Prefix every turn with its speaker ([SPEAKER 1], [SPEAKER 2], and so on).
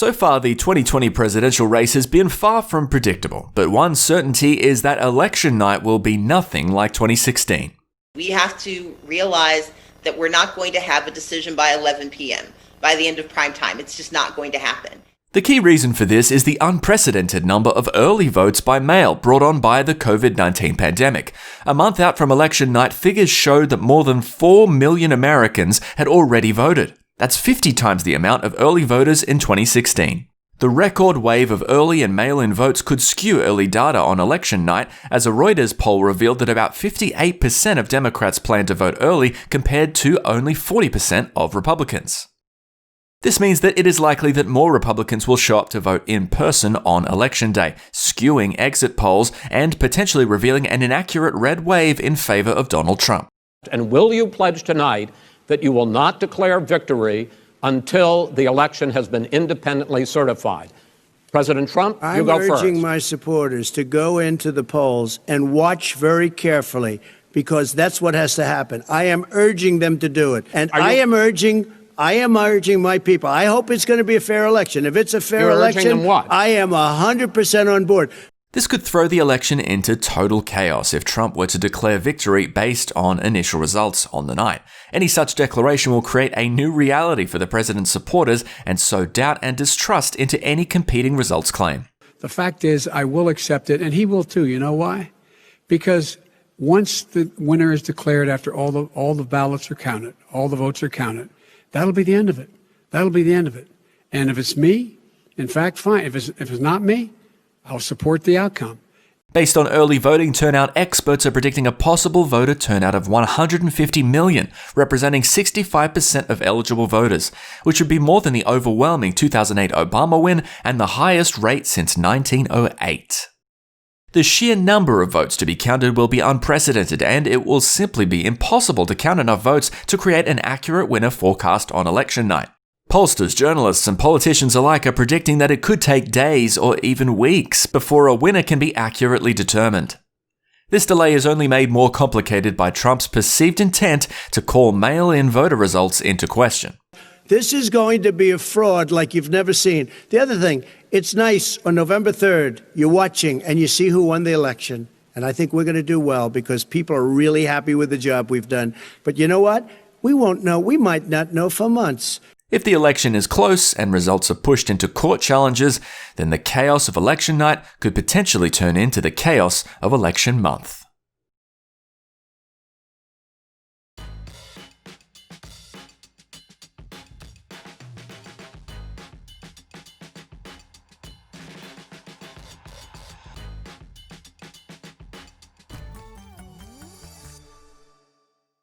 [SPEAKER 1] So far, the 2020 presidential race has been far from predictable, but one certainty is that election night will be nothing like 2016.
[SPEAKER 2] We have to realize that we're not going to have a decision by 11 p.m., by the end of prime time. It's just not going to happen.
[SPEAKER 1] The key reason for this is the unprecedented number of early votes by mail brought on by the COVID-19 pandemic. A month out from election night, figures showed that more than 4 million Americans had already voted. That's 50 times the amount of early voters in 2016. The record wave of early and mail-in votes could skew early data on election night, as a Reuters poll revealed that about 58% of Democrats plan to vote early compared to only 40% of Republicans. This means that it is likely that more Republicans will show up to vote in person on Election Day, skewing exit polls and potentially revealing an inaccurate red wave in favor of Donald Trump.
[SPEAKER 3] And will you pledge tonight that you will not declare victory until the election has been independently certified? President Trump, you go first.
[SPEAKER 4] I'm urging my supporters to go into the polls and watch very carefully, because that's what has to happen. I am urging them to do it. And I am urging my people. I hope it's going to be a fair election. If it's a fair election, I am 100% on board.
[SPEAKER 1] This could throw the election into total chaos if Trump were to declare victory based on initial results on the night. Any such declaration will create a new reality for the president's supporters and sow doubt and distrust into any competing results claim.
[SPEAKER 5] The fact is, I will accept it, and he will too. You know why? Because once the winner is declared, after all the ballots are counted, all the votes are counted, that'll be the end of it. That'll be the end of it. And if it's me, in fact, fine. If it's not me, I'll support the outcome.
[SPEAKER 1] Based on early voting turnout, experts are predicting a possible voter turnout of 150 million, representing 65% of eligible voters, which would be more than the overwhelming 2008 Obama win and the highest rate since 1908. The sheer number of votes to be counted will be unprecedented, and it will simply be impossible to count enough votes to create an accurate winner forecast on election night. Pollsters, journalists, and politicians alike are predicting that it could take days or even weeks before a winner can be accurately determined. This delay is only made more complicated by Trump's perceived intent to call mail-in voter results into question.
[SPEAKER 4] This is going to be a fraud like you've never seen. The other thing, it's nice on November 3rd, you're watching and you see who won the election. And I think we're going to do well because people are really happy with the job we've done. But you know what? We won't know. We might not know for months.
[SPEAKER 1] If the election is close and results are pushed into court challenges, then the chaos of election night could potentially turn into the chaos of election month.